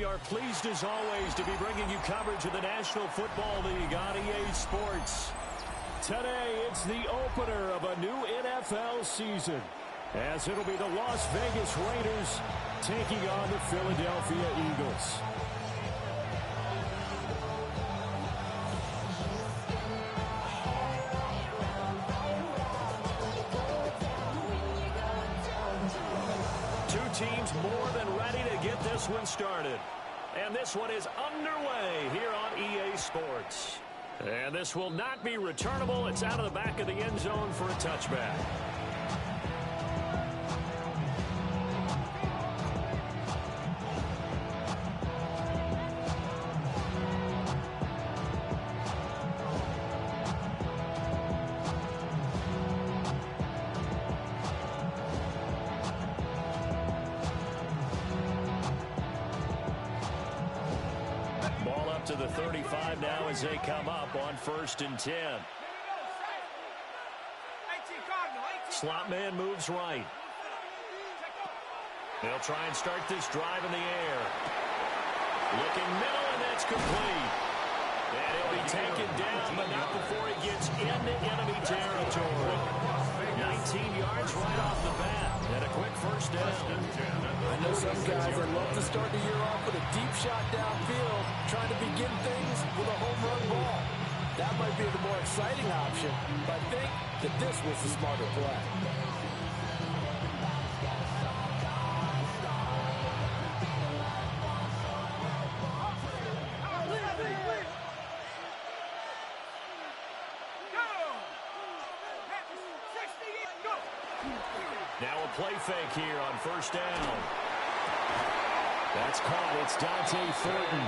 are pleased as always to be bringing you coverage of the National Football League on EA Sports. Today, it's the opener of a new NFL season, as it'll be the Las Vegas Raiders taking on the Philadelphia Eagles. Two teams more than ready to get this one started. And this one is underway here on EA Sports. And this will not be returnable. It's out of the back of the end zone for a touchback. To the 35 now as they come up on 1st and 10. Slot man moves right. They'll try and start this drive in the air. Looking middle, and that's complete. And he'll be taken down, but not before he gets into enemy territory. 19 yards right off the bat, and a quick first down. I know some guys that love to start the year off with a deep shot downfield, trying to begin things with a home run ball. That might be the more exciting option, but I think that this was the smarter play. Now a play fake here on 1st down. That's caught. It's Dante Thornton.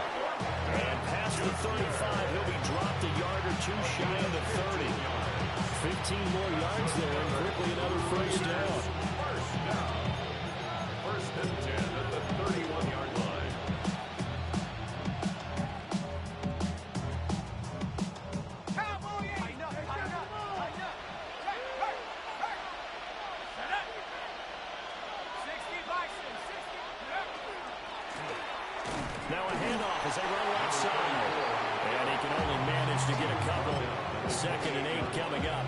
And past the 35, he'll be dropped a yard or two shy of the 30. 15 more yards there, and quickly another first down. 1st and 10 at the 31-yard line. Now a handoff as they run right side. And he can only manage to get a couple. 2nd and 8 coming up.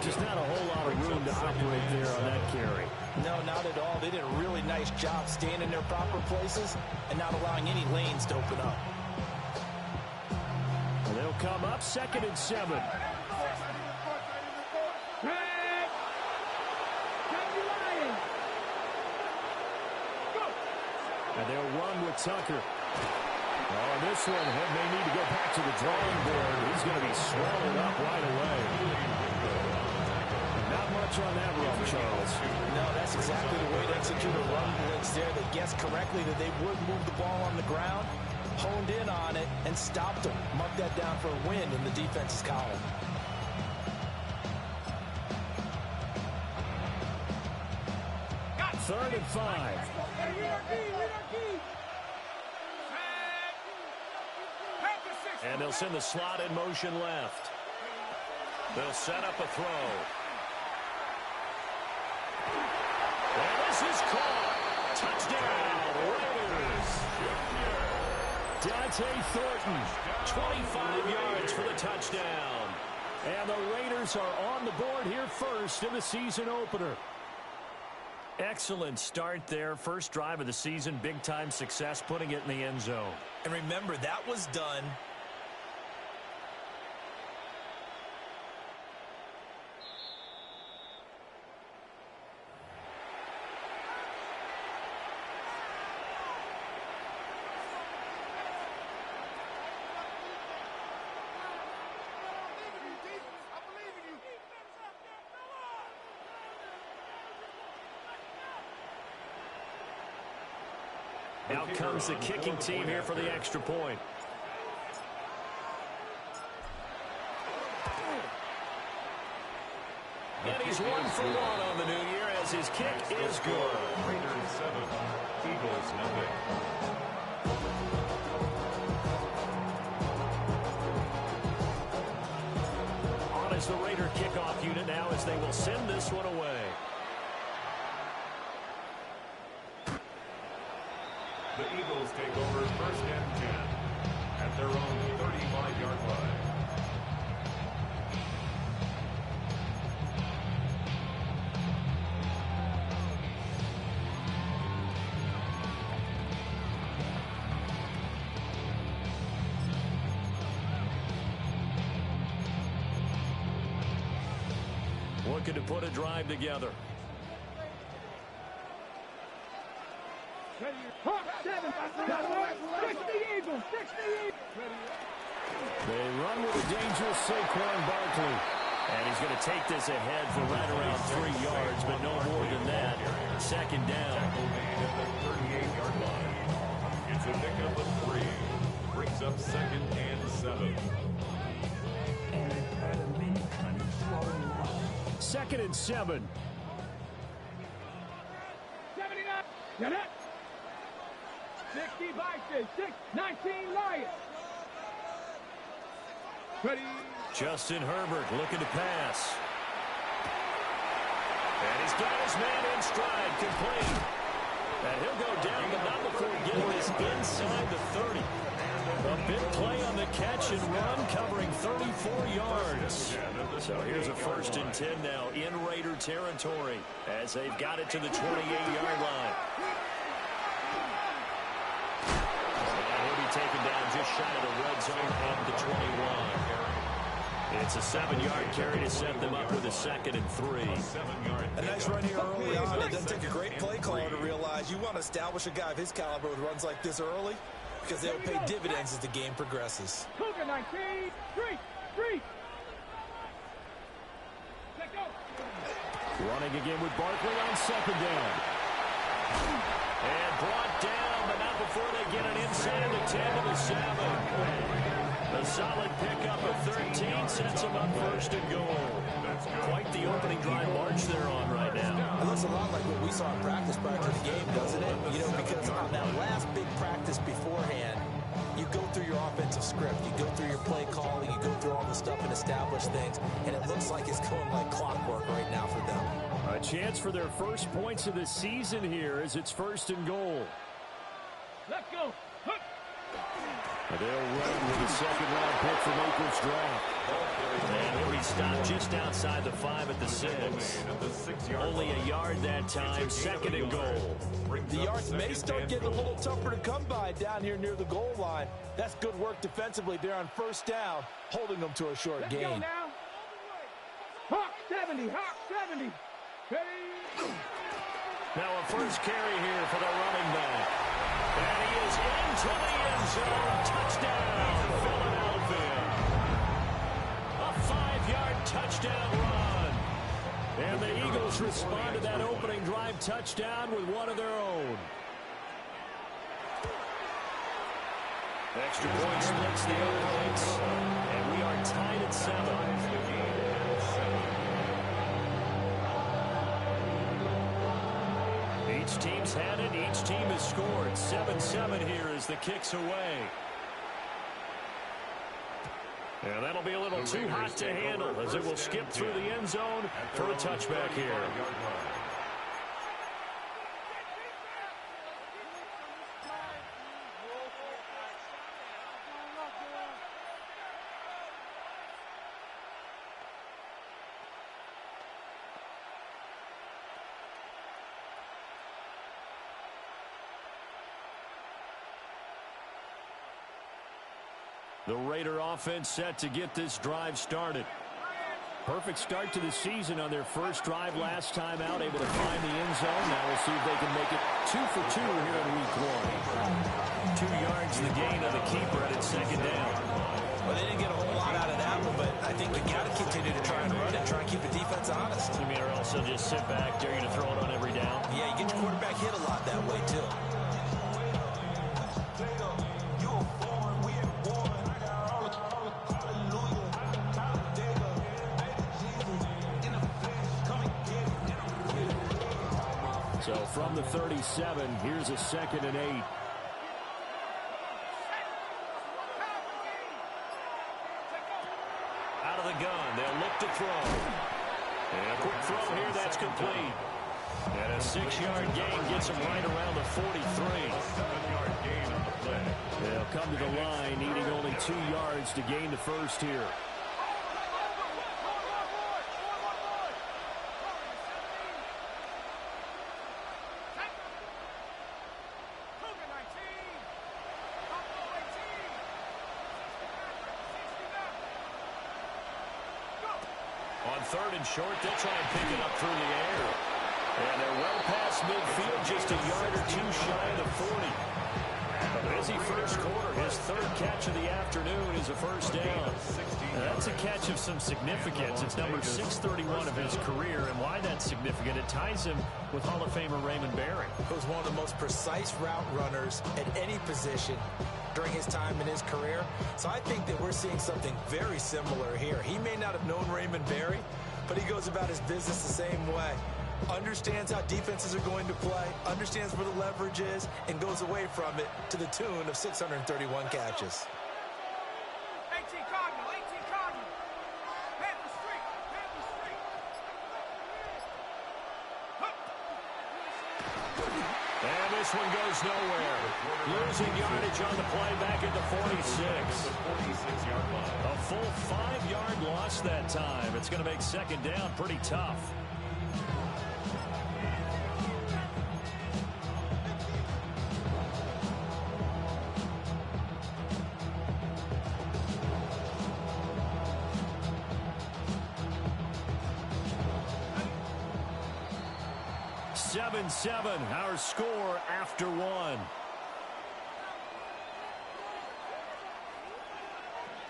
Just not a whole lot of room to operate there on that carry. No, not at all. They did a really nice job staying in their proper places and not allowing any lanes to open up. And they'll come up 2nd and 7. And they'll run with Tucker. Oh, this one may need to go back to the drawing board. He's going to be swallowed up right away. Not much on that run, Charles. No, that's exactly the way to execute a run blitz there. They guessed correctly that they would move the ball on the ground, honed in on it, and stopped them. Mark that down for a win in the defense's column. Third and 5. And they'll send the slot in motion left. They'll set up a throw. And this is caught. Touchdown, Raiders. Dante Thornton, 25 yards for the touchdown. And the Raiders are on the board here first in the season opener. Excellent start there. First drive of the season. Big-time success putting it in the end zone. And remember, that was done Out comes the kicking team here for the extra point. And he's 1 for 1 on the new year as his kick is good. Raiders 7, Eagles nothing. On is the Raider kickoff unit now as they will send this one away. The Eagles take over first and 10 at their own 35-yard line. Looking to put a drive together. They run with a dangerous Saquon Barkley. And he's going to take this ahead for right around 3 yards, but no more than that. Second down. At the 38-yard line. It's a pickup of 3. Brings up second and 7. Second and 7. 79. Get it. 60 Vikings. 19 Lions. Ready. Justin Herbert looking to pass. And he's got his man in stride, complete. And he'll go down, but not before getting this inside the 30. A big play on the catch and run, covering 34 yards. So here's a first and 10 now in Raider territory as they've got it to the 28-yard line. And he'll be taken down just shy of the red zone at the 21. It's a 7-yard carry to set them up with a second and 3. A nice run here early on. It doesn't take a great play caller to realize you want to establish a guy of his caliber with runs like this early because they'll pay dividends as the game progresses. Cougar 19. 3. Let go. Running again with Barkley on second down. And brought down, but not before they get it inside the 10 to the 7. A solid pickup of 13 sets them up first and goal. Quite the opening drive march they're on right now. It looks a lot like what we saw in practice prior to the game, doesn't it? You know, because on that last big practice beforehand, you go through your offensive script, you go through your play calling, you go through all the stuff and establish things, and it looks like it's going like clockwork right now for them. A chance for their first points of the season here as it's first and goal. Let's go. They'll run with a second-round pick from April's draft. And he'll be stopped just outside the 5 at the 6. Only a yard that time, second and goal. The yards may start getting a little tougher to come by down here near the goal line. That's good work defensively there on first down, holding them to a short Let's go gain. now. Hawk 70. Hawk 70. Ready. Now a first carry here for the running back. And he is into the end zone. Touchdown, Philadelphia. A 5-yard touchdown run. And the Eagles respond to that opening drive touchdown with one of their own. Extra point splits the points. And we are tied at 7. Each team's had it. Each team has scored. 7-7 here as the kick's away. And that'll be a little too hot to handle as it will skip through the end zone for a touchback here. The Raider offense set to get this drive started. Perfect start to the season on their first drive last time out, able to find the end zone. Now we'll see if they can make it 2 for 2 here in week 1. 2 yards the gain of the keeper at its second down. Well, they didn't get a whole lot out of that one, but I think we got to continue to try and run it, try and keep the defense honest. You mean, or also just sit back, dare you to throw it on every down? Yeah, you get your quarterback hit a lot that way, too. So from the 37, here's a 2nd and 8. Out of the gun, they'll look to throw. And a quick throw here, that's complete. And a 6-yard gain gets him right around the 43. 7-yard gain on the play. They'll come to the line, needing only 2 yards to gain the first here. On 3rd and short, they'll try and pick it up through the air. And they're well past midfield, just a yard or 2 shy of the 40. A busy first quarter. His 3rd catch of the afternoon is a first down. That's a catch of some significance. It's number 631 of his career, and why that's significant, it ties him with Hall of Famer Raymond Berry. He was one of the most precise route runners at any position during his time in his career. So I think that we're seeing something very similar here. He may not have known Raymond Berry, but he goes about his business the same way. Understands how defenses are going to play, understands where the leverage is, and goes away from it to the tune of 631 catches. 18 Cardinal, 18 Cardinal. Panther Street, Panther Street. And this one goes nowhere. Losing yardage on the play back at the 46. The 46-yard line. A full 5-yard loss that time. It's going to make 2nd down pretty tough. Seven, our score after 1.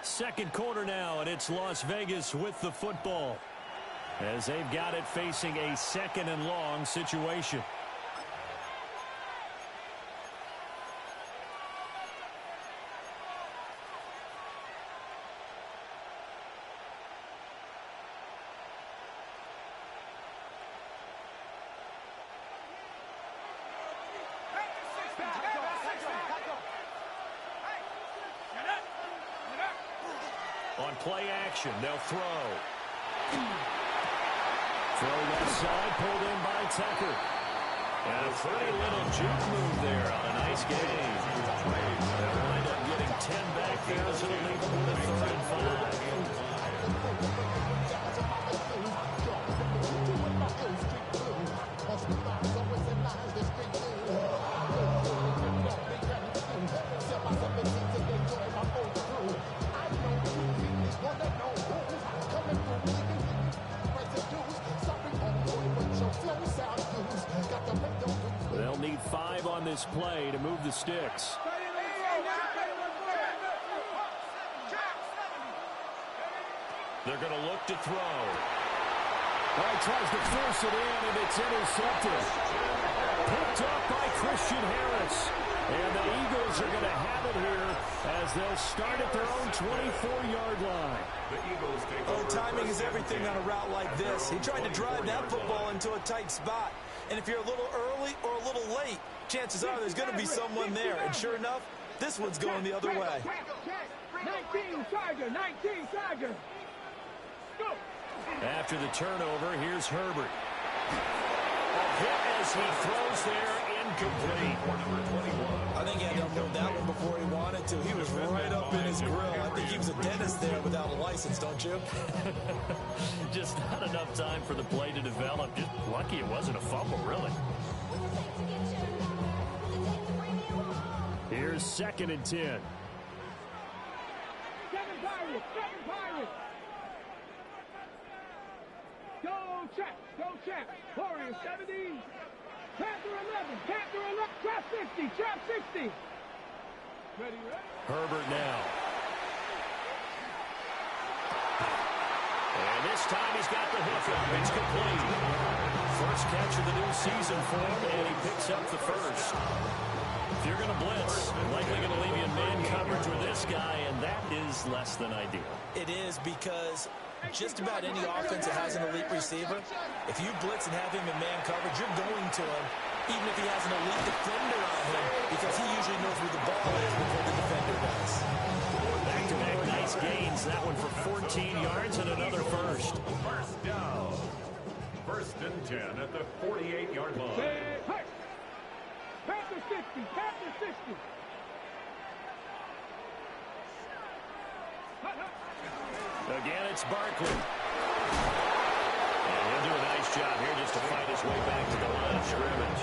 Second quarter now, and it's Las Vegas with the football, as they've got it facing a 2nd and long situation. On play action, they'll throw. Throw left side, pulled in by Tucker. And a pretty little juke move there on a nice game. They'll wind up getting 10 back there, so it'll leave them with a 3rd and 5. They'll need 5 on this play to move the sticks. They're going to look to throw. He tries to force it in, and it's intercepted. Picked up by Christian Harris. And the Eagles are going to have it here as they'll start at their own 24-yard line. The Eagles take Oh, over timing first is everything on a route like this. He tried to drive that football into a tight spot. And if you're a little early or a little late, chances are there's going to be someone there. And sure enough, this one's going the other way. 19 Tiger, 19 Tiger. Go. After the turnover, here's Herbert. A hit as he throws there, incomplete. I think he had to unload that one before he wanted to. He was right up in his grill. I think he was a dentist there without a license, don't you? Just not enough time for the play to develop. Just lucky it wasn't a fumble, really. Here's 2nd and 10. 7 Pirates, 7 Pirates. Go check. Warriors 70. Panther 11, trap 60. Ready? Herbert now. And this time he's got the hook up. It's complete. First catch of the new season for him, and he picks up the first. If you're going to blitz, likely going to leave you in man coverage with this guy, and that is less than ideal. It is, because just about any offense that has an elite receiver, if you blitz and have him in man coverage, you're going to him, even if he has an elite defender on him, because he usually knows where the ball is before the defender does. Back-to-back nice gains. That one for 14 yards and another first. First down. First and 10 at the 48-yard line. Hey! Panthers 50, Panthers 50. Again, it's Barkley. And he'll do a nice job here just to fight his way back to the line of scrimmage.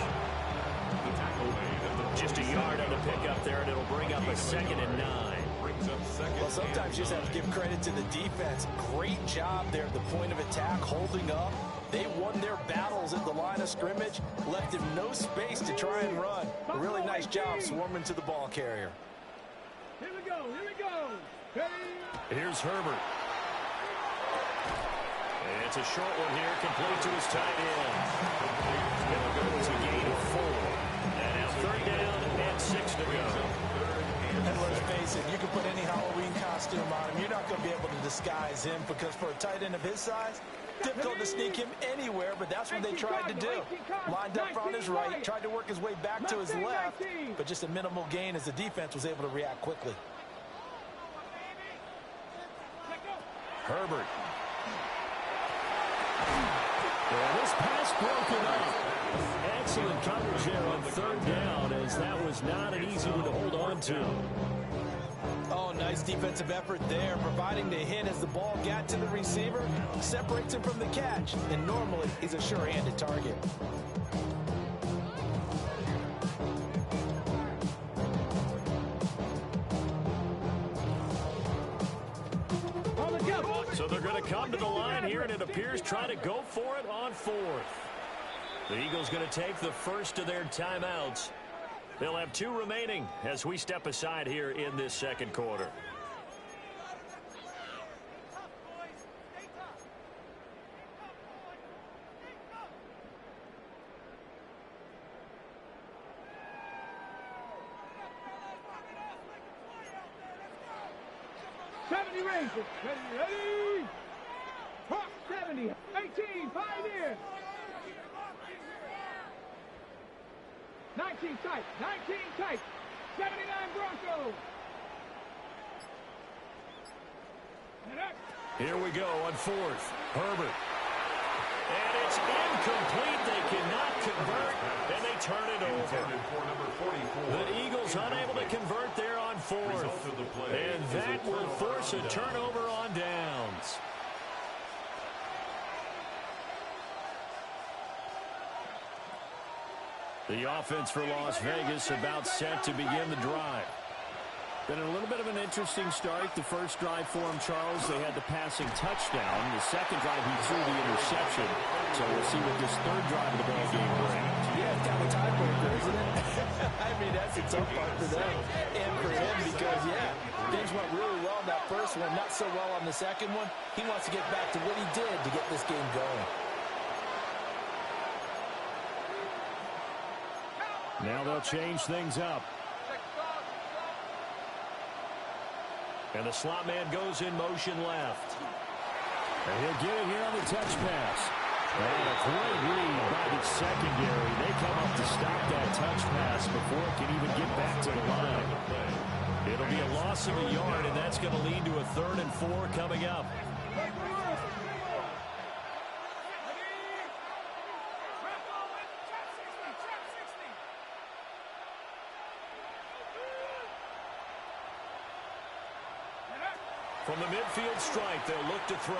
The tackle made at the Just a yard on the pickup there, and it'll bring up a 2nd and 9. Brings up second. Well, sometimes you just have to give credit to the defense. Great job there at the point of attack, holding up. They won their battles at the line of scrimmage, left him no space to try and run. A really nice job swarming to the ball carrier. Here we go, here we go. Hey! Here's Herbert. And it's a short one here, complete to his tight end. It'll go as a gain of 4. And now 3rd down and 6 to go. And let's face it, you can put any Halloween costume on him. You're not going to be able to disguise him because for a tight end of his size, difficult to sneak him anywhere, but that's what they tried to do. Lined up on his right, tried to work his way back to his left, but just a minimal gain as the defense was able to react quickly. Herbert. And this pass broken up. Excellent coverage there on 3rd down, as that was not an easy one to hold on to. Oh, nice defensive effort there, providing the hit as the ball got to the receiver, separates him from the catch, and normally he's a sure-handed target. So they're going to come to the line here, and it appears trying to go for it on 4th. The Eagles going to take the first of their timeouts. They'll have 2 remaining as we step aside here in this 2nd quarter. Rangers, ready? Hawk 70, 18, Pioneers. 19 tight, 79 Broncos. Here we go on 4th. Herbert. And it's incomplete. They cannot convert, and they turn it over. The Eagles unable to convert there on 4th. And that will force a turnover on downs. The offense for Las Vegas about set to begin the drive. Been a little bit of an interesting start. The first drive for him, Charles, they had the passing touchdown. The second drive, he threw the interception. So we'll see what this 3rd drive of the ball game brings. Yeah, it's kind of a tiebreaker, isn't it? I mean, that's a tough part for them and for him because, yeah, things went really well in that first one, not so well on the second one. He wants to get back to what he did to get this game going. Now they'll change things up. And the slot man goes in motion left. And he'll get it here on the touch pass. And a great read by the secondary. They come up to stop that touch pass before it can even get back to the line. It'll be a loss of a yard, and that's going to lead to a 3rd and 4 coming up. From the midfield strike, they'll look to throw.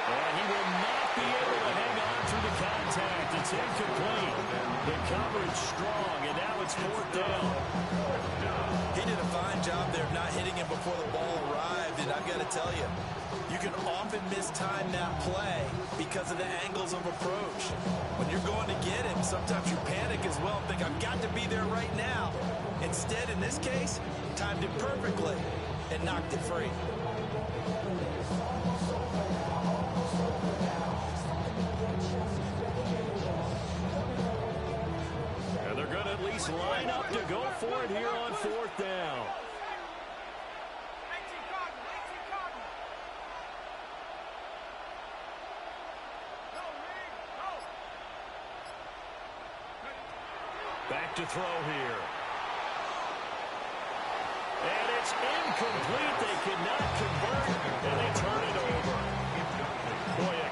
And he will not be able to hang on through the contact. It's incomplete. The coverage strong, and now it's 4th down. He did a fine job there of not hitting him before the ball arrived, and I've got to tell you, you can often mistime that play because of the angles of approach. When you're going to get him, sometimes you panic as well, think, I've got to be there right now. Instead, in this case, timed it perfectly and knocked it free. And they're going to at least line up to go for it here on 4th down. Back to throw here. And it's incomplete. They cannot convert, and they turn it over. Boy, a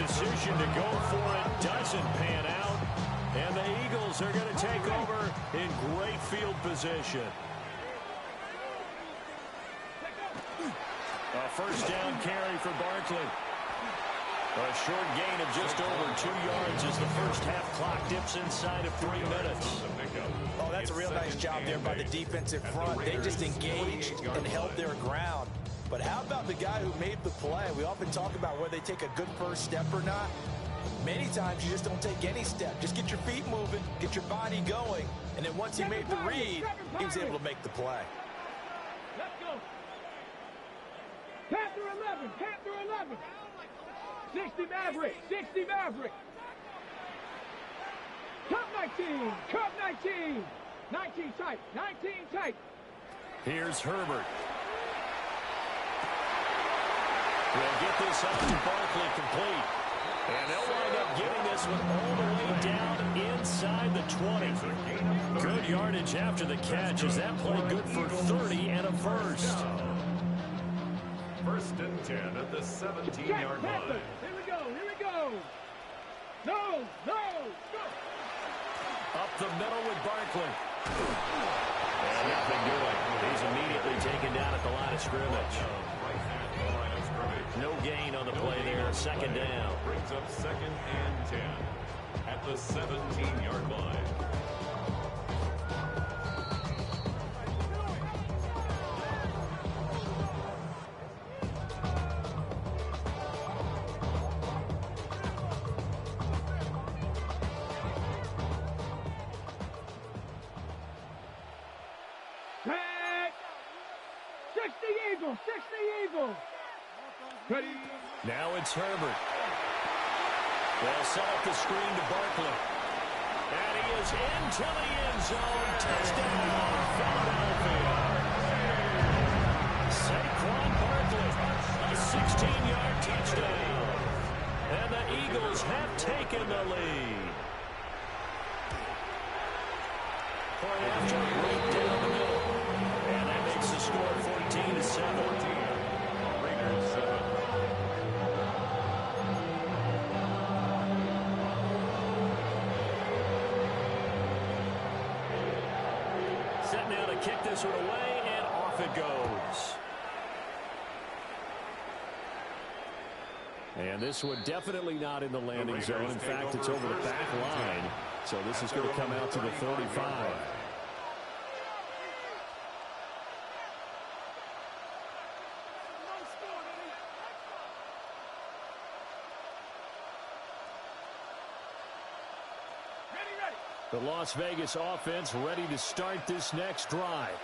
decision to go for it doesn't pan out. And the Eagles are going to take over in great field position. A first down carry for Barkley. A short gain of just over 2 yards as the first half clock dips inside of 3 minutes. Oh, that's a real nice job there by the defensive front. They just engaged and held their ground. But how about the guy who made the play? We often talk about whether they take a good first step or not. Many times you just don't take any step. Just get your feet moving, get your body going, and then once he made the read, he was able to make the play. Let's go. Panther 11, Panther 11. 60 Maverick, 60 Maverick. Cup 19, Cup 19. 19 tight, 19 tight. Here's Herbert. We'll get this up to Barkley complete. And they'll wind up getting this one all the way down inside the 20. Good yardage after the catch. Is that play good for 30 and a first? First and 10 at the 17-yard line. Here we go, here we go. No, no, go. Up the middle with Barkley. And nothing doing. He's immediately taken down at the line of scrimmage. No gain on the play there. Second down. Brings up second and 10 at the 17-yard line. Ready. Now it's Herbert. They'll set up the screen to Barkley. And he is into the end zone. Touchdown, Philadelphia. Saquon Barkley, a 16-yard touchdown. And the Eagles have taken the lead. Point after right down the middle. And that makes the score 14-7. Raiders 7. Set now to kick this one away, and off it goes. And this one definitely not in the landing zone. In fact, it's over the back line. So this is going to come out to the 35. The Las Vegas offense ready to start this next drive.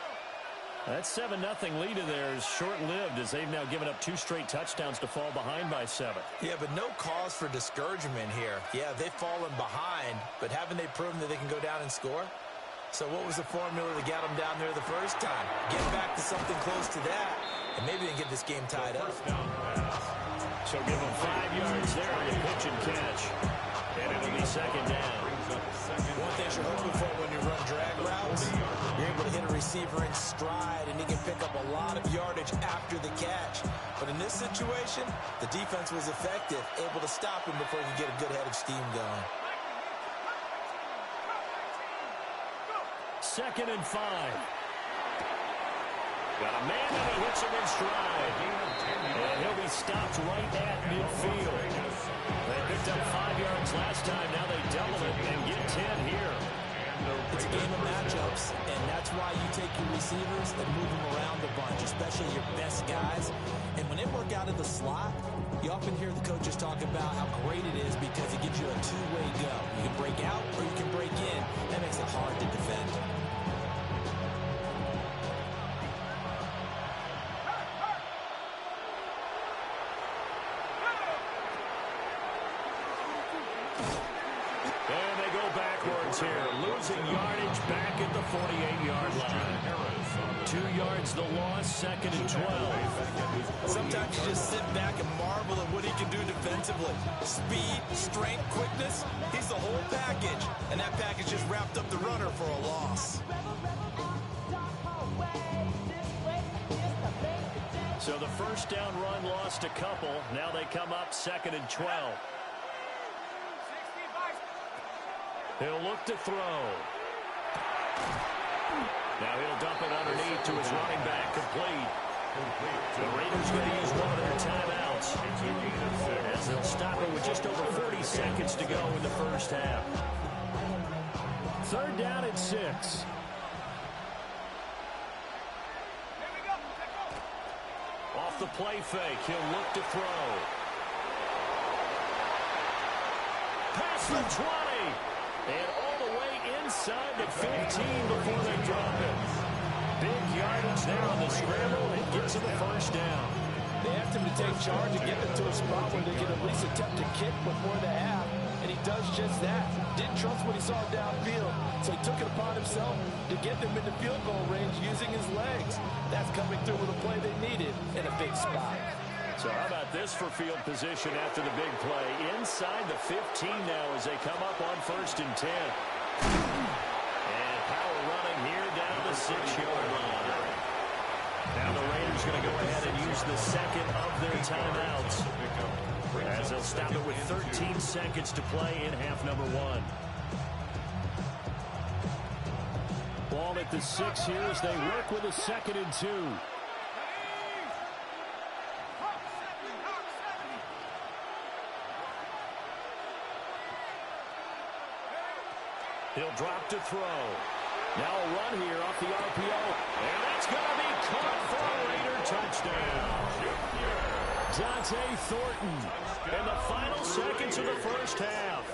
That 7-0 lead of theirs short-lived as they've now given up 2 straight touchdowns to fall behind by 7. Yeah, but no cause for discouragement here. Yeah, they've fallen behind, but haven't they proven that they can go down and score? So what was the formula that got them down there the first time? Get back to something close to that, and maybe they can get this game tied up. So give them 5 yards there to pitch and catch. And it'll be second down. One thing you're hoping for when you run drag routes, you're able to hit a receiver in stride, and he can pick up a lot of yardage after the catch. But in this situation, the defense was effective, able to stop him before he could get a good head of steam going. Second and 5. Got a man and he hits him in stride. And he'll be stopped right at midfield. They picked up 5 yards last time. Now they double it and get 10 here. It's a game of matchups, and that's why you take your receivers and move them around a bunch, especially your best guys. And when they work out of the slot, you often hear the coaches talk about how great it is because it gives you a two-way go. You can break out or you can break in. That makes it hard to defend. Here, losing yardage back at the 48-yard line. 2 yards the loss, second and 12. Sometimes you just sit back and marvel at what he can do defensively. Speed, strength, quickness, he's the whole package. And that package just wrapped up the runner for a loss. So the first down run lost a couple. Now they come up second and 12. He'll look to throw. Now he'll dump it underneath to his running back, complete. The Raiders going to use one of their timeouts as they'll stop it with just over 40 seconds to go in the first half. 3rd down and 6. Off the play fake, he'll look to throw. Pass the 20. And all the way inside the 15 before they drop it. Big yardage there on the scramble and gets him the first down. They asked him to take charge and get them to a spot where they could at least attempt to kick before the half, and he does just that. Didn't trust what he saw downfield, so he took it upon himself to get them into field goal range using his legs. That's coming through with a play they needed in a big spot. So how about this for field position after the big play? Inside the 15 now as they come up on 1st and 10. And power running here down the 6-yard line. Now the Raiders going to go ahead and use the second of their timeouts as they'll stop it with 13 seconds to play in half number 1. Ball at the 6 here as they work with a 2nd and 2. He'll drop to throw. Now a run here off the RPO. And that's going to be caught for a Raider touchdown. Dante Thornton in the final seconds of the first half.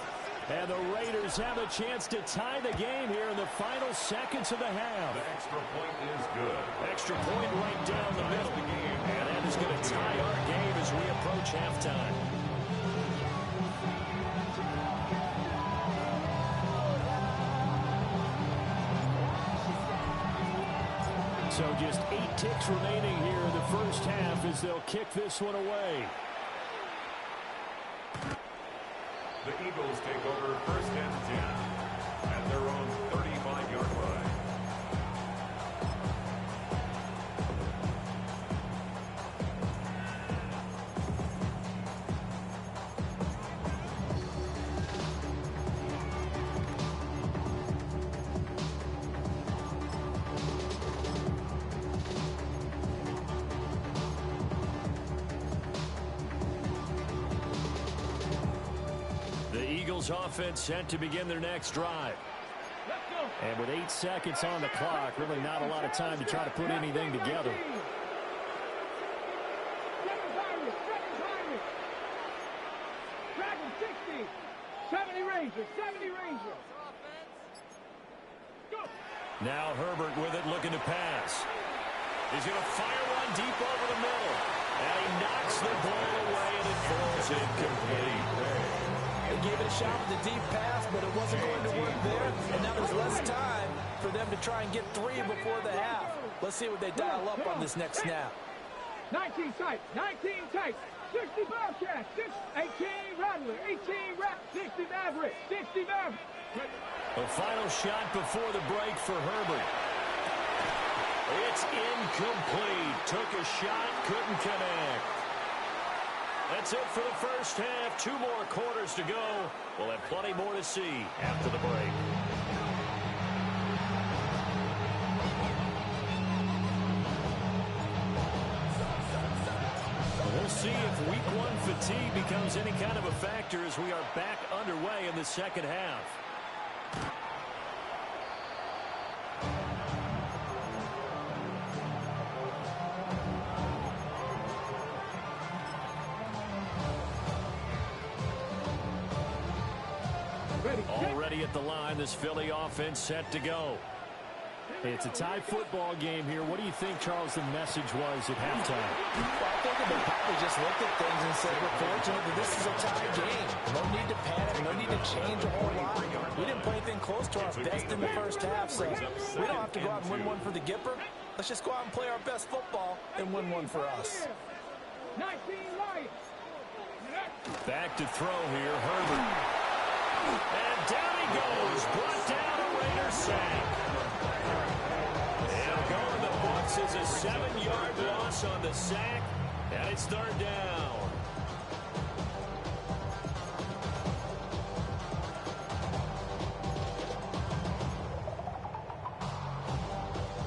And the Raiders have a chance to tie the game here in the final seconds of the half. The extra point is good. Extra point right down the middle. And that is going to tie our game as we approach halftime. So just 8 ticks remaining here in the first half as they'll kick this one away. The Eagles take over 1st and 10 at their own 35-yard line. Offense set to begin their next drive. And with 8 seconds on the clock, really not a lot of time to try to put anything together. Dragon 60. 70 Rangers. 70 Rangers. Go. Now Herbert with it, looking to pass. He's going to fire one deep over the middle. And he knocks the ball away, and it falls incomplete. They gave it a shot with the deep pass, but it wasn't going to work there. And now there's less time for them to try and get 3 before the half. Let's see what they dial up on this next snap. 19 tight. 19 tight. 60 Bobcats. 18 Rattler. 18 Rat. 60 Maverick. 60 Maverick. The final shot before the break for Herbert. It's incomplete. Took a shot, couldn't connect. That's it for the first half. 2 more quarters to go. We'll have plenty more to see after the break. We'll see if week 1 fatigue becomes any kind of a factor as we are back underway in the second half. Already at the line, this Philly offense set to go. It's a tie football game here. What do you think, Charles, the message was at halftime? Well, I think they probably just looked at things and said, we're fortunate that this is a tie game. No need to panic. No need to change a whole lot. We didn't play anything close to our best in the first half, so we don't have to go out and win one for the Gipper. Let's just go out and play our best football and win one for us. 19 Lions. Back to throw here, Herbert. And down he goes. Brought down a Raider sack. And going to the books is a 7-yard loss on the sack. And it's 3rd down.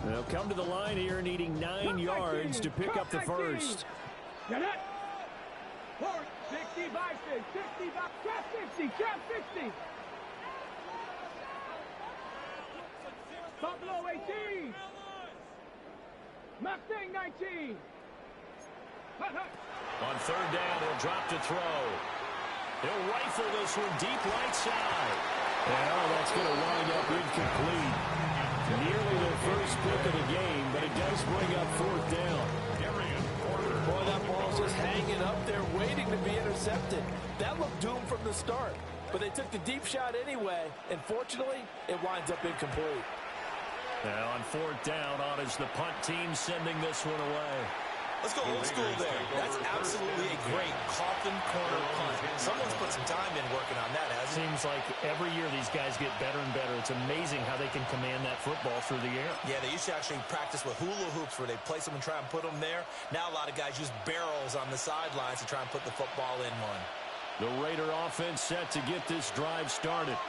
They'll come to the line here needing 9 yards to pick up the first. Get it? 65, 65, cap 50, cap 50. Buffalo 18. Mustang 19. On third down, he'll drop to throw. He'll rifle this one deep right side. Well, that's going to wind up incomplete. Nearly their first pick of the game, but it does bring up fourth down. Boy, that ball's just hanging up there, waiting to be intercepted. That looked doomed from the start, but they took the deep shot anyway, and fortunately, it winds up incomplete. Now on fourth down, on is the punt team sending this one away. Let's go old school there. That's absolutely a great coffin corner punt. Someone's put some time in working on that, hasn't it? Seems like every year these guys get better and better. It's amazing how they can command that football through the air. Yeah, they used to actually practice with hula hoops where they place them and try and put them there. Now a lot of guys use barrels on the sidelines to try and put the football in one. The Raider offense set to get this drive started.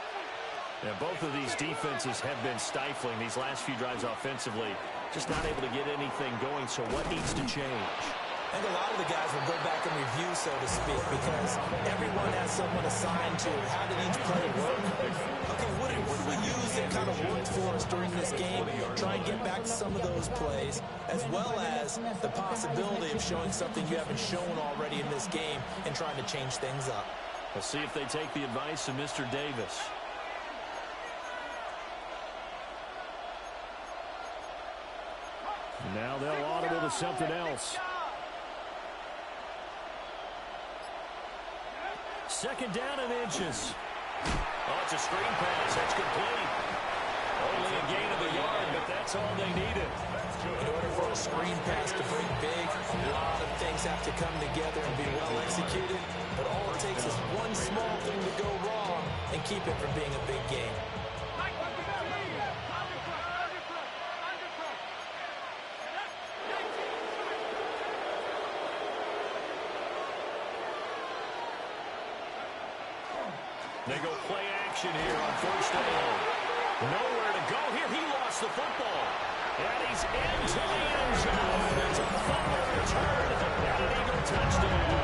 Now, both of these defenses have been stifling these last few drives offensively. Just not able to get anything going, so what needs to change? I think a lot of the guys will go back and review, so to speak, because everyone has someone assigned to how did each play work. Okay, what did we use that kind of worked for us during this game? Try and get back to some of those plays, as well as the possibility of showing something you haven't shown already in this game and trying to change things up. Let's see if they take the advice of Mr. Davis. Now they'll audible to something else. Second down and inches. Oh, it's a screen pass. That's complete. Only a gain of a yard, but that's all they needed. In order for a screen pass to break big, a lot of things have to come together and be well executed. But all it takes is one small thing to go wrong and keep it from being a big game. They go play action here on first down. Nowhere to go here. He lost the football. And he's into the end zone. It's a fumble return. And an Eagle touchdown.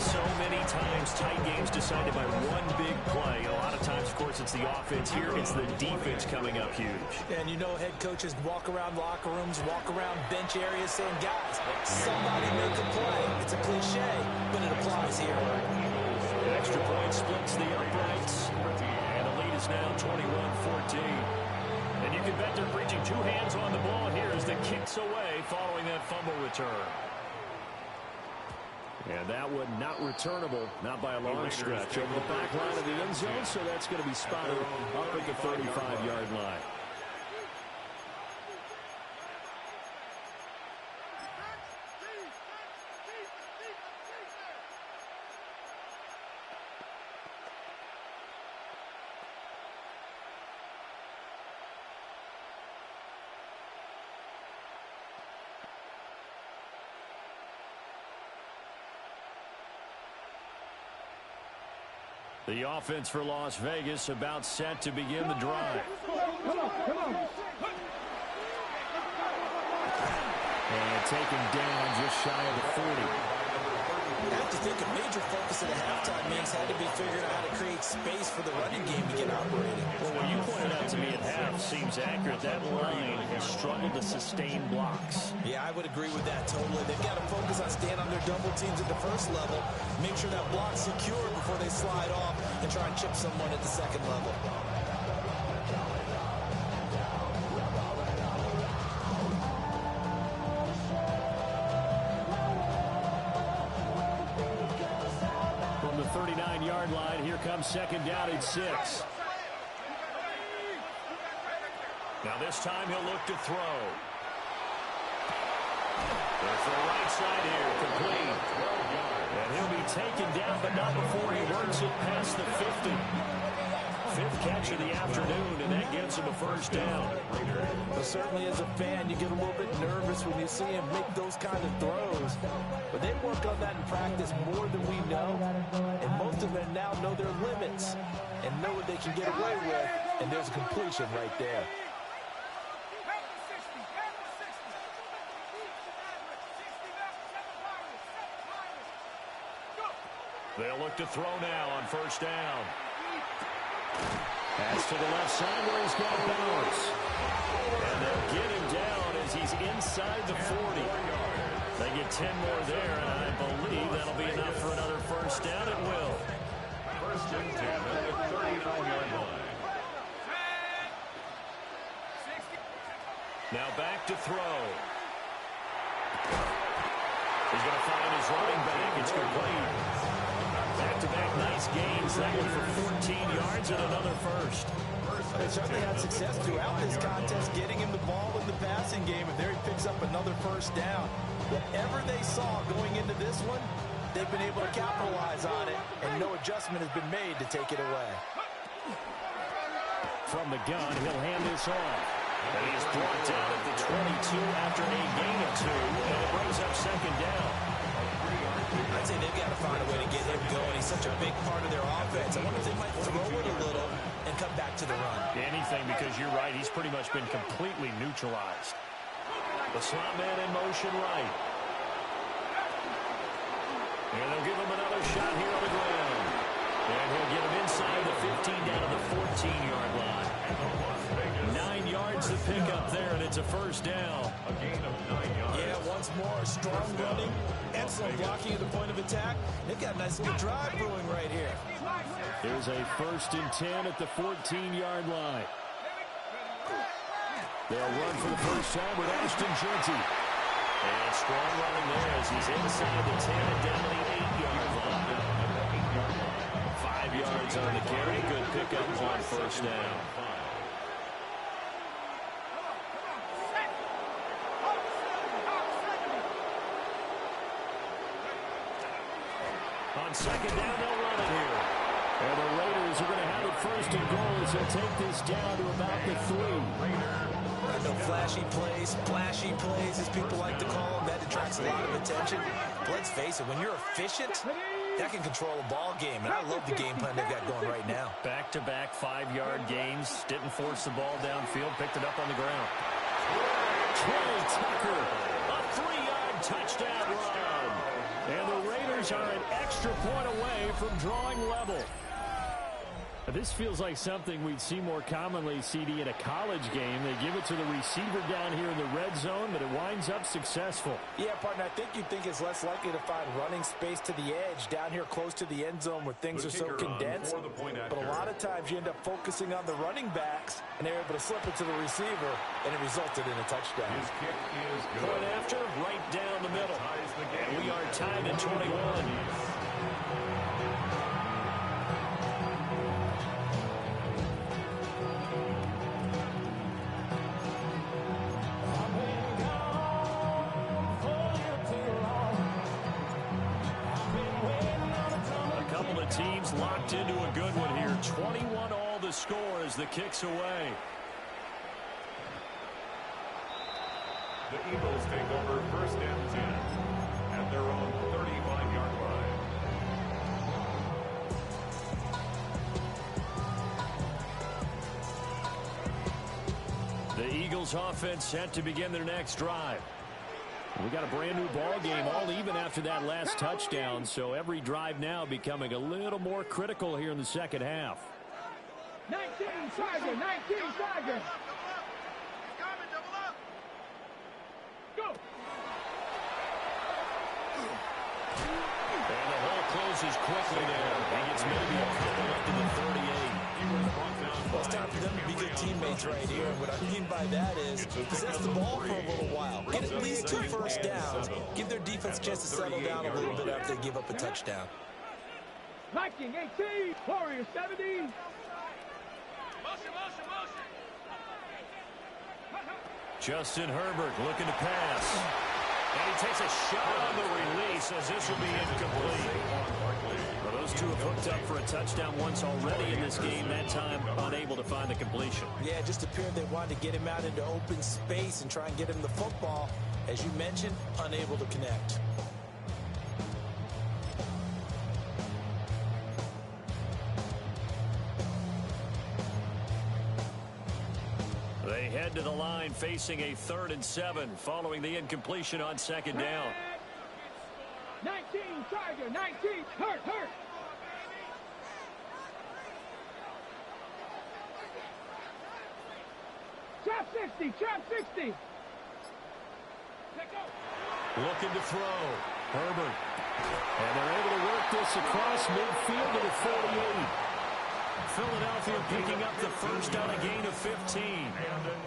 So many times tight games decided by one big play. A lot of times, of course, it's the offense. Here it's the defense coming up huge. And you know head coaches walk around locker rooms, walk around bench areas saying, guys, somebody make a play. It's a cliche, but it applies here. An extra point splits the uprights. And the lead is now 21-14. And you can bet they're preaching two hands on the ball here as the kick's away following that fumble return. And that one not returnable, not by a long stretch, over the back line of the end zone, so that's going to be spotted up at the 35-yard line. The offense for Las Vegas about set to begin the drive. Come on. And taken down just shy of the 40. I have to think a major focus of the halftime meetings had to be figuring out how to create space for the running game to get operating. Well, what you pointed out to me at half seems accurate. That line has struggled to sustain blocks. Yeah, I would agree with that totally. They've got to focus on staying on their double teams at the first level, make sure that block's secure before they slide off and try and chip someone at the second level. From the 39-yard line, here comes second down and 6. Now this time he'll look to throw. There's the right side here, complete. And he'll be taken down, but not before he works it past the 50. Fifth catch of the afternoon, and that gets him a first down. Well, certainly as a fan, you get a little bit nervous when you see him make those kind of throws. But they work on that in practice more than we know. And most of them now know their limits and know what they can get away with. And there's a completion right there. They'll look to throw now on first down. Pass to the left side where he's got balance. And they'll get him down as he's inside the 40. They get 10 more there, and I believe that'll be enough for another first down. It will. First and 10 at the 39-yard line. Now back to throw. He's going to find his running back. It's complete. Back-to-back nice gains. That one for 14 yards and another first. They certainly had success throughout this contest, getting him the ball in the passing game, and there he picks up another first down. Whatever they saw going into this one, they've been able to capitalize on it, and no adjustment has been made to take it away. From the gun, he'll hand this off. And he's brought down at the 22 after a gain of 2, and it brings up second down. I'd say they've got to find a way to get him going. He's such a big part of their offense. I wonder if they might throw it a little and come back to the run. Anything, because you're right. He's pretty much been completely neutralized. The slot man in motion right. And they'll give him another shot here on the ground. And he'll get him inside the 15 down to the 14-yard line. 9 yards to pick up there, and it's a first down. A gain of 9 yards. Yeah, once more, strong running, excellent blocking at the point of attack. They've got a nice little drive brewing right here. Here's a first and 10 at the 14-yard line. They'll run for the first time with Ashton Jeanty. And strong running there as he's inside the 10 and down to the 8-yard line. 5 yards on the carry. Good pickup on first down. On second down, they'll run it here. And the Raiders are going to have it first and goal as they'll take this down to about the 3. No flashy plays, splashy plays, as people like to call them. That attracts a lot of attention. But let's face it, when you're efficient, that can control a ball game. And I love the game plan they've got going right now. Back-to-back 5-yard gains. Didn't force the ball downfield. Picked it up on the ground. Trey Tucker, a 3-yard touchdown run. And the Raiders are an extra point away from drawing level. This feels like something we'd see more commonly, CD, in a college game. They give it to the receiver down here in the red zone, but it winds up successful. Yeah, partner, I think you'd think it's less likely to find running space to the edge down here close to the end zone where things are so condensed. But a lot of times you end up focusing on the running backs, and they're able to slip it to the receiver, and it resulted in a touchdown. His kick is good. Point after, right down the middle. And we are tied at 21. Teams locked into a good one here. 21 all the score as the kick's away. The Eagles take over first and 10 at their own 35-yard line. The Eagles offense set to begin their next drive. We got a brand new ball game, all even after that last touchdown, so every drive now becoming a little more critical here in the second half. 19 Tiger, 19 Tiger. Go. And the hole closes quickly there. He gets maybe a couple up to the 38. Well, it's time for them to be good teammates right here. And what I mean by that is possess the ball for a little while. Get at least 2 first downs. Give their defense a chance to settle down a little bit after they give up a touchdown. Viking 18, Warrior 70. Justin Herbert looking to pass. And he takes a shot on the release as this will be incomplete. Well, those to have hooked up for a touchdown once already in this game, that time unable to find the completion. Yeah, it just appeared they wanted to get him out into open space and try and get him the football. As you mentioned, unable to connect. They head to the line facing a 3rd and 7 following the incompletion on 2nd down. 19, Tiger, 19, hurt. Trap 60. Looking to throw. Herbert. And they're able to work this across midfield to the 48. Philadelphia picking up the first on a gain of 15.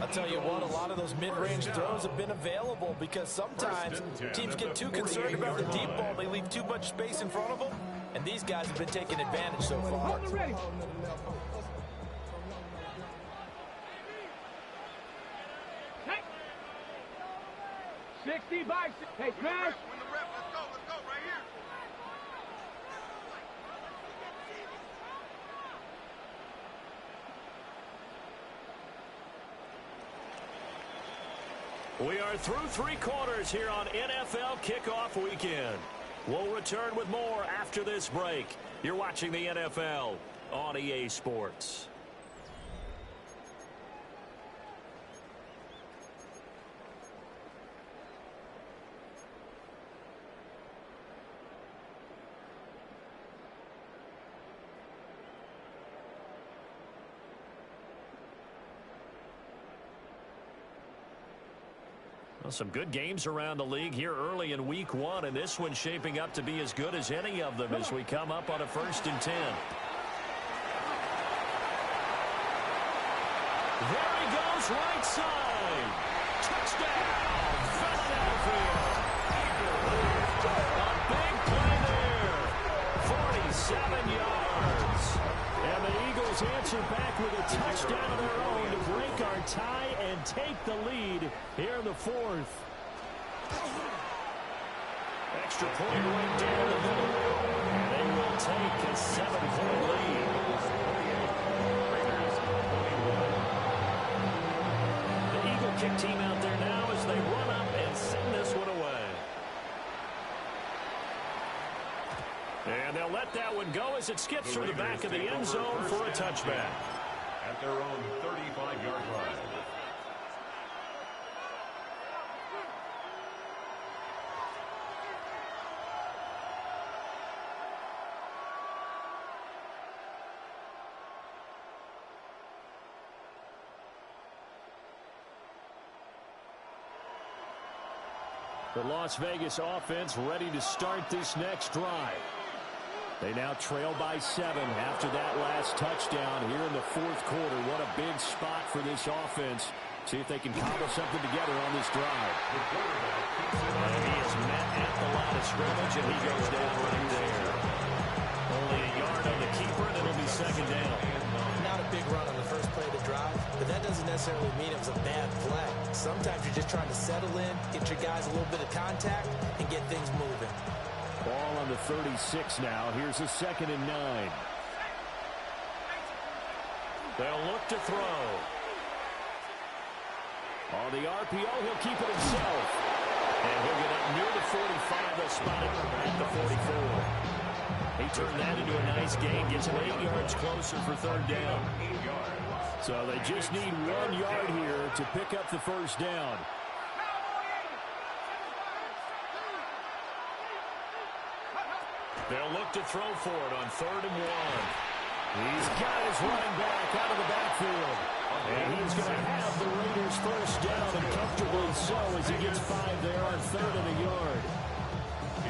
I'll tell you what, a lot of those mid-range throws have been available because sometimes teams get too concerned about the deep ball. They leave too much space in front of them, and these guys have been taking advantage so far. Hold it ready. Hey. 60 by 6. Hey, smash. Let's go right here. We are through 3 quarters here on NFL Kickoff Weekend. We'll return with more after this break. You're watching the NFL on EA Sports. Well, some good games around the league here early in week 1, and this one's shaping up to be as good as any of them as we come up on a 1st and 10. There he goes, right side. Touchdown, Philadelphia. A big play there. 47 yards. And the Eagles answer back with a touchdown of their own to break our tie and take the lead here in the 4th. Extra point right down the middle. And they will take a 7-point lead. The Eagle kick team out there now as they run up and send this one away. And they'll let that one go as it skips through the back of the end zone for a touchback. At their own 35-yard line. The Las Vegas offense ready to start this next drive. They now trail by 7 after that last touchdown here in the 4th quarter. What a big spot for this offense. See if they can cobble something together on this drive. And he is met at the line of scrimmage, and he goes down right there. Only a yard on the keeper, and it'll be 2nd down. Not a big run on the first play of the drive, but that doesn't necessarily mean it was a bad play. Sometimes you're just trying to settle in, get your guys a little bit of contact, and get things moving. Ball on the 36 now. Here's a 2nd and 9. They'll look to throw. On the RPO, he'll keep it himself. And he'll get up near the 45. They'll spot him at the 44. He turned that into a nice gain. Gets him 8 yards closer for 3rd down. So they just need 1 yard here to pick up the first down. They'll look to throw for it on 3rd and 1. He's got his running back out of the backfield. And he's going to have the Raiders first down, and comfortably so as he gets 5 there on 3rd and a yard.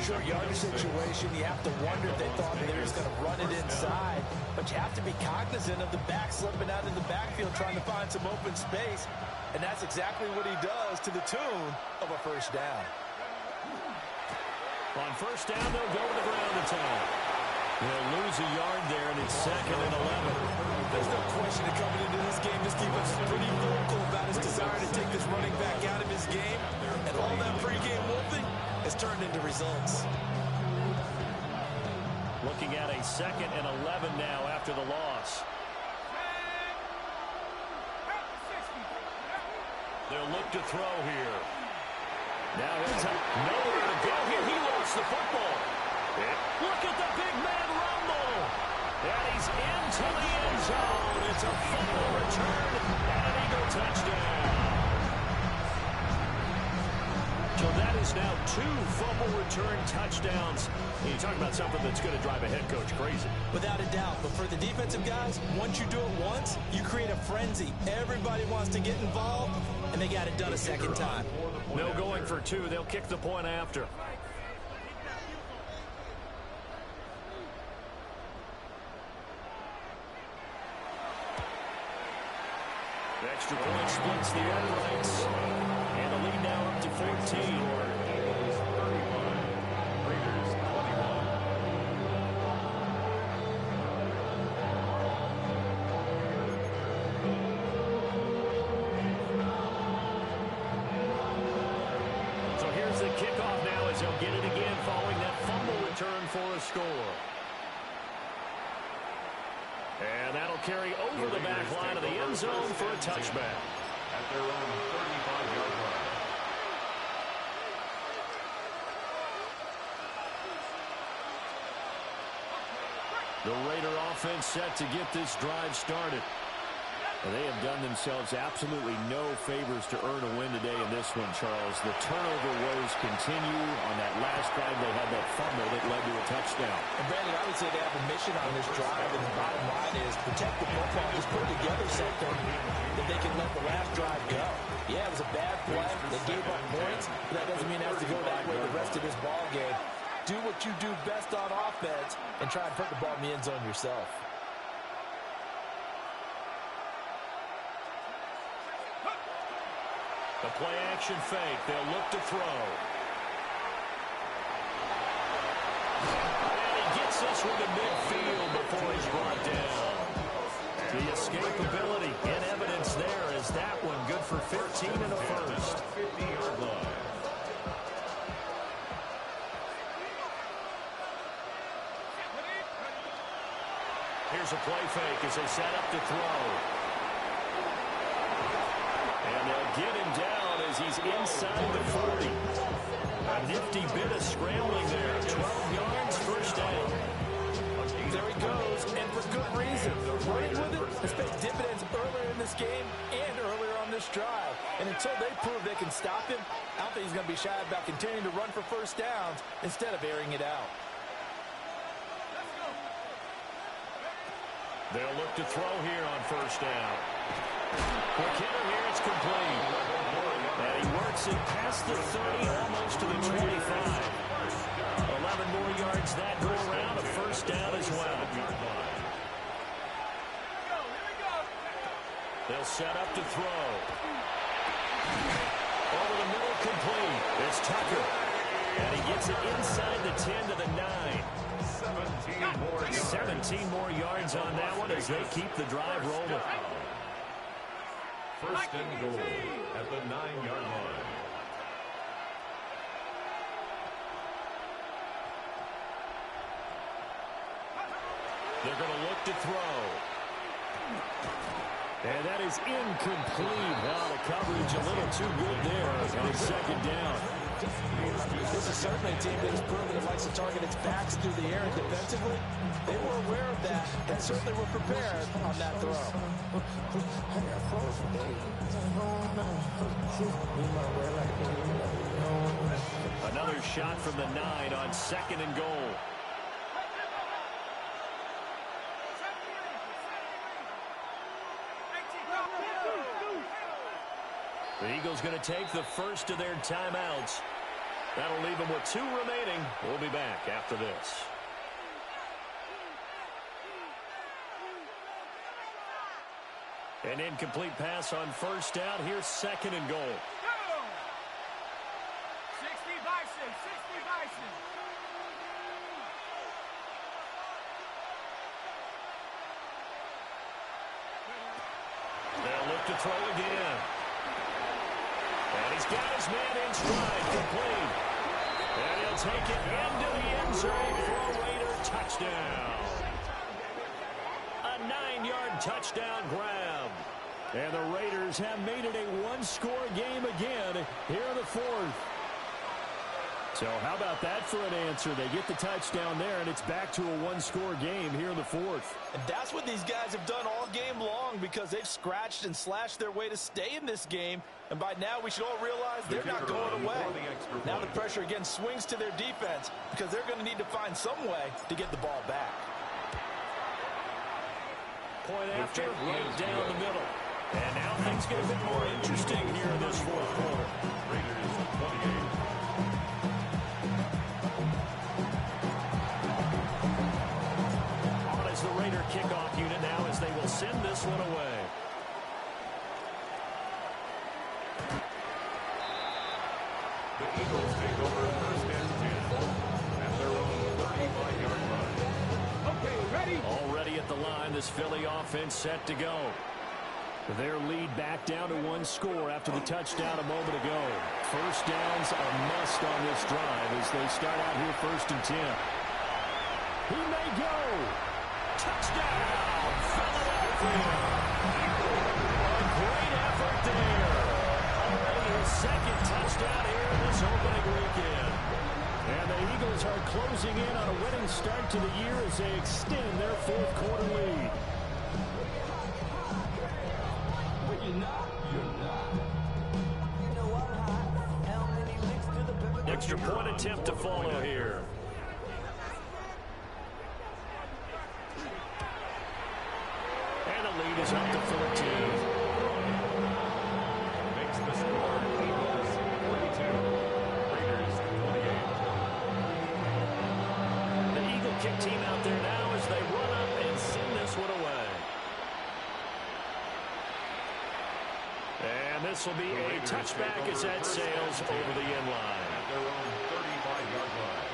Short yardage situation, you have to wonder if they thought they were just going to run it inside. But you have to be cognizant of the back slipping out in the backfield trying to find some open space. And that's exactly what he does to the tune of a first down. On first down, they'll go to the ground attack. They'll lose a yard there, and it's 2nd and 11. There's no question that coming into this game, this defense is pretty vocal about his desire to take this running back out of his game. And all that pregame wolfing has turned into results. looking at a 2nd and 11 now after the loss. They'll look to throw here. Now it's nowhere to go here. He lost the football. Look at the big man rumble. And he's into the end zone. It's a fumble return and an Eagle touchdown. So that is now 2 fumble return touchdowns. You talk about something that's going to drive a head coach crazy. Without a doubt. But for the defensive guys, once you do it once, you create a frenzy. Everybody wants to get involved, and they got it done a second time. No going for 2. They'll kick the point after. The extra point splits the uprights. And the lead now up to 14. Eagles 31, Raiders 21. So here's the kickoff now as they'll get it again following that fumble return for a score. And that'll carry over the back line of the end zone for a touchback. At their own 35-yard line. The Raider offense set to get this drive started. And they have done themselves absolutely no favors to earn a win today in this one, Charles. The turnover woes continue. On that last drive, they had that fumble that led to a touchdown. And Brandon, I would say they have a mission on this drive, and the bottom line is protect the football. Just put together something that they can let the last drive go. Yeah, it was a bad play. They gave up points, but that doesn't mean it has to go that way the rest of this ball game. Do what you do best on offense and try and put the ball in the end zone yourself. The play-action fake. They'll look to throw. And he gets this one to midfield before he's brought down. The escapability in evidence there is that one good for 15 and a first. 50-yard line. Here's a play fake as they set up to throw. And they'll get him down as he's inside the 40. A nifty bit of scrambling there. 12 yards, first down. There he goes, and for good reason. Running with it has paid dividends earlier in this game and earlier on this drive. And until they prove they can stop him, I don't think he's going to be shy about continuing to run for first downs instead of airing it out. They'll look to throw here on first down. Quick hitter here, it's complete. And he works it past the 30, almost to the 25. 11 more yards that go around, a first down as well. They'll set up to throw. Over the middle, complete. It's Tucker. And he gets it inside the 10 to the 9. 17 more yards on that one as they keep the drive rolling. First and goal at the 9-yard line. They're going to look to throw. And that is incomplete. Well, the coverage a little too good there on second down. This is certainly a team that has proven it likes to target its backs through the air and defensively. They were aware of that and certainly were prepared on that throw. Another shot from the 9 on second and goal. The Eagles going to take the first of their timeouts. That'll leave them with 2 remaining. We'll be back after this. An incomplete pass on first down. Here's second and goal. 60 Bison, 60 Bison. They'll look to throw again. And he's got his man in stride, complete. And he'll take it into the end zone for a Raider touchdown. A 9-yard touchdown grab. And the Raiders have made it a one-score game again here in the fourth. So how about that for an answer? They get the touchdown there, and it's back to a one-score game here in the fourth. And that's what these guys have done all game long because they've scratched and slashed their way to stay in this game. And by now, we should all realize they're not going away. Now the pressure again swings to their defense because they're going to need to find some way to get the ball back. Point after, right down the middle. And now things get a bit more interesting here in this fourth quarter. Raiders 28. On as the Raider kickoff unit now as they will send this one away. The Eagles take over first and 10 at their own 35-yard line. Okay, ready? Already at the line, this Philly offense set to go. Their lead back down to one score after the touchdown a moment ago. First down's a must on this drive as they start out here first and 10. He may go. Touchdown, Philadelphia. A great effort there. Already his second touchdown here in this opening weekend. And the Eagles are closing in on a winning start to the year as they extend their fourth quarter lead. Extra point attempt to follow here. And the lead is up to 14. Makes the score Eagles 42. Raiders 28. The Eagle kick team out there now as they run up and send this one away. And this will be a touchback as that sails over the end line. At their own 35-yard line.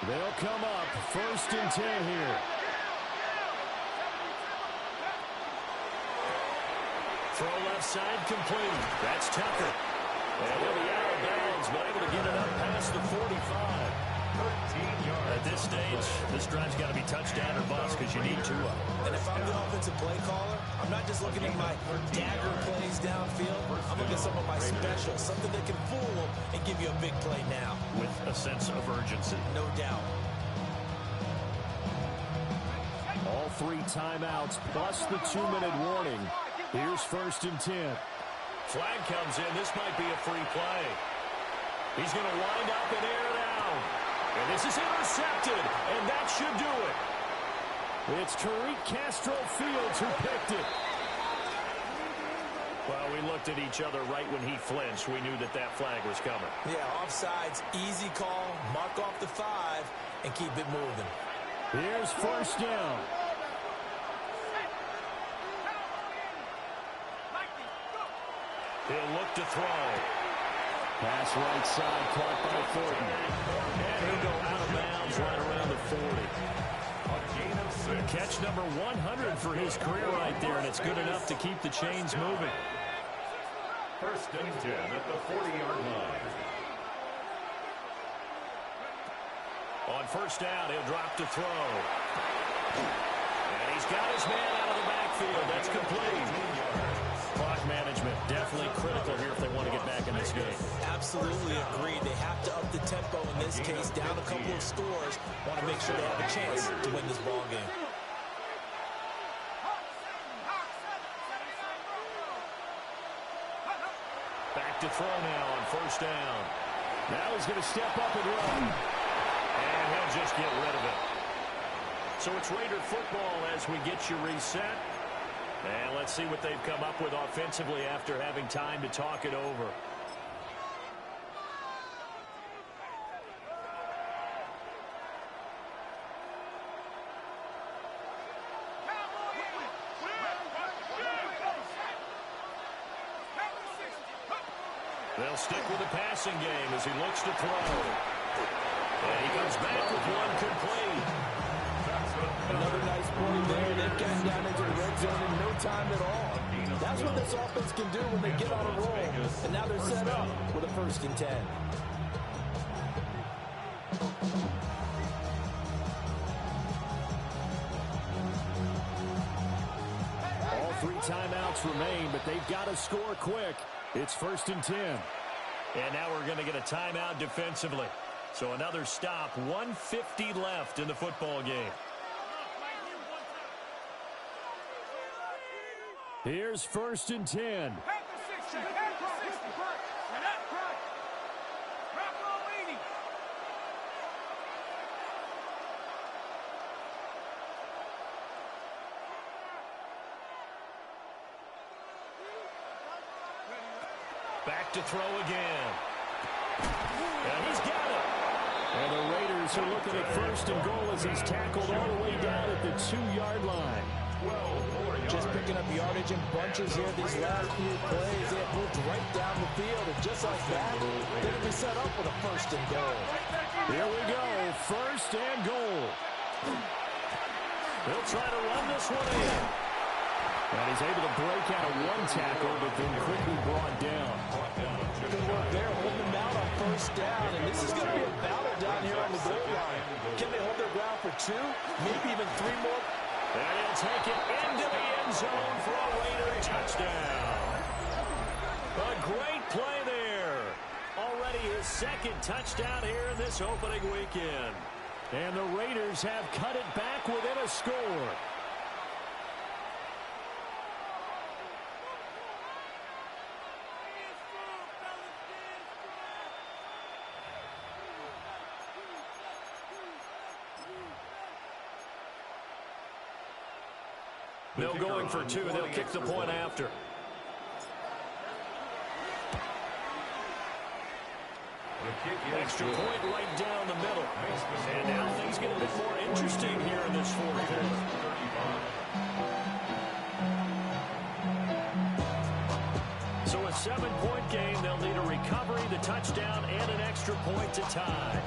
They'll come up first and 10 here. Throw left side complete. That's Tucker. And he'll be out of bounds, but able to get it up past the 45. 13 yards. At this stage, this drive's got to be touchdown or bust because you need two of them. And if I'm the offensive play caller, I'm not just looking at my dagger plays downfield. I'm looking at some of my specials, something that can fool them and give you a big play now. With a sense of urgency. No doubt. All three timeouts plus the 2-minute warning. Here's first and 10. Flag comes in. This might be a free play. He's going to wind up and air it out. And this is intercepted, and that should do it. It's Tariq Castro-Fields who picked it. Well, we looked at each other right when he flinched. We knew that that flag was coming. Yeah, offsides, easy call, mark off the 5, and keep it moving. Here's first down. He'll look to throw. Pass right side, caught by Thornton. And he'll go out of bounds right around the 40. A gain of 6. Catch number 100 for his career right there, and it's good enough to keep the chains moving. First and 10 at the 40-yard line. On first down, he'll drop to throw. And he's got his man out of the backfield. That's complete. Clock management definitely critical here if they want to get back in this game. Absolutely agreed. They have to up the tempo in this case, down a couple of scores. Want to make sure they have a chance to win this ball game. Back to throw now on first down. Now he's going to step up and run. And he'll just get rid of it. So it's Raider football as we get you reset. And let's see what they've come up with offensively after having time to talk it over. They'll stick with the passing game as he looks to throw. And he comes back with one complete. Another nice play there. They've gotten down into the red zone in no time at all. That's what this offense can do when they get on a roll. And now they're set up with a 1st and 10. All 3 timeouts remain, but they've got to score quick. It's 1st and 10. And now we're going to get a timeout defensively. So another stop, 1:50 left in the football game. Here's 1st and 10. Back to throw again. And he's got it. And the Raiders are looking at 1st and goal as he's tackled all the way down at the 2-yard line. Just picking up yardage in bunches here these last few plays. They have moved right down the field, and just like that, they're going to be set up with a 1st and goal. Here we go, 1st and goal. They'll try to run this one in. And he's able to break out of one tackle, but then quickly brought down. Good work there, holding them out on 1st down, and this is going to be a battle down here on the goal line. Can they hold their ground for 2, maybe even 3 more? And he'll take it into the end zone for a Raider touchdown. A great play there. Already his 2nd touchdown here in this opening weekend. And the Raiders have cut it back within a score. No going for 2. They'll kick the point after. Extra point right down the middle. And now things get a bit more interesting here in this 4th quarter. So a 7-point game. They'll need a recovery, the touchdown, and an extra point to tie.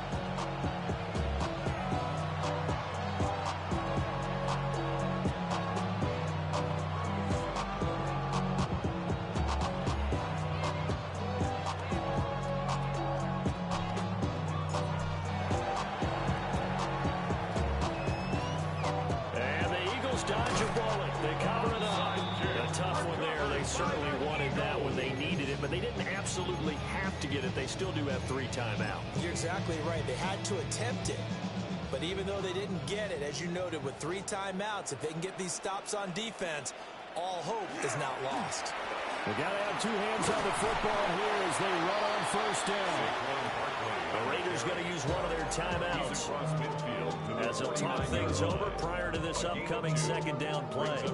Dodge a bullet. They cover it up. A tough one there. They certainly wanted that when they needed it, but they didn't absolutely have to get it. They still do have 3 timeouts. You're exactly right. They had to attempt it. But even though they didn't get it, as you noted, with 3 timeouts, if they can get these stops on defense, all hope is not lost. They got to have 2 hands on the football here as they run on 1st down. The Raiders going to use one of their timeouts as they'll talk things over prior to this upcoming 2nd down play.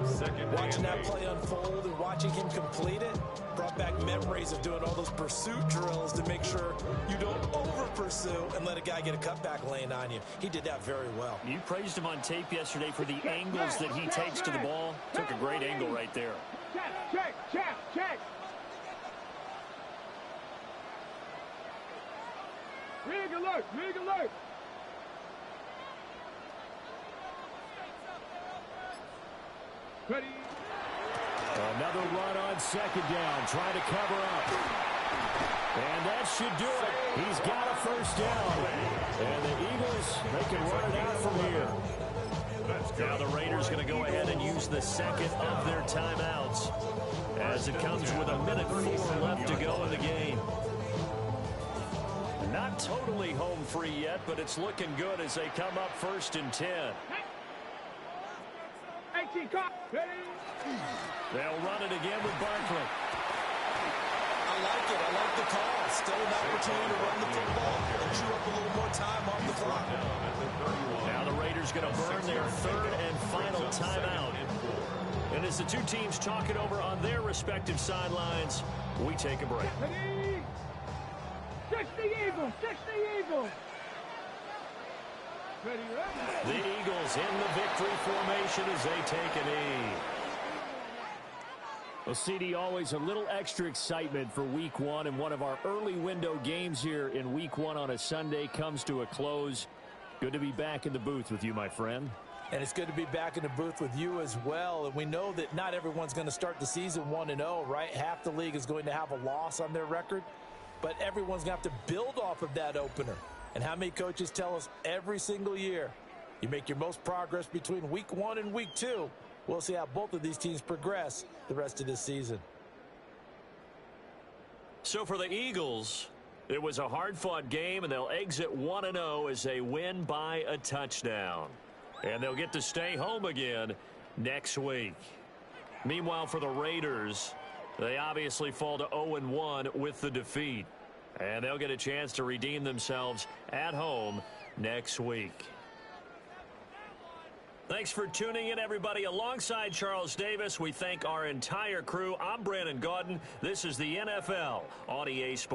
Watching that play unfold and watching him complete it brought back memories of doing all those pursuit drills to make sure you don't over-pursue and let a guy get a cutback lane on you. He did that very well. You praised him on tape yesterday for the angles that he takes to the ball. Took a great angle right there. Check. Rig alert. Ready. Another run on 2nd down, trying to cover up. And that should do it. He's got a 1st down. And the Eagles, they can run it out from here. Now the Raiders going to go ahead and use the 2nd of their timeouts as it comes with 1:04 left to go in the game. Not totally home free yet, but it's looking good as they come up 1st and 10. 18 cut. Ready. They'll run it again with Barkley. I like it. I like the call. Still an opportunity to run the football and chew up a little more time off the clock. Now the Raiders going to burn their 3rd and final timeout. And as the 2 teams talk it over on their respective sidelines, we take a break. Ready. 60 Eagles. Ready. The Eagles in the victory formation as they take a knee. Well, CD, always a little extra excitement for Week 1, and one of our early window games here in Week 1 on a Sunday comes to a close. Good to be back in the booth with you, my friend. And it's good to be back in the booth with you as well. And we know that not everyone's going to start the season 1-0, right? Half the league is going to have a loss on their record, but everyone's going to have to build off of that opener. And how many coaches tell us every single year, you make your most progress between Week 1 and Week 2. We'll see how both of these teams progress the rest of this season. So for the Eagles, it was a hard-fought game, and they'll exit 1-0 as they win by a touchdown. And they'll get to stay home again next week. Meanwhile, for the Raiders, they obviously fall to 0-1 with the defeat. And they'll get a chance to redeem themselves at home next week. Thanks for tuning in, everybody. Alongside Charles Davis, we thank our entire crew. I'm Brandon Gaudin. This is the NFL on EA Sports.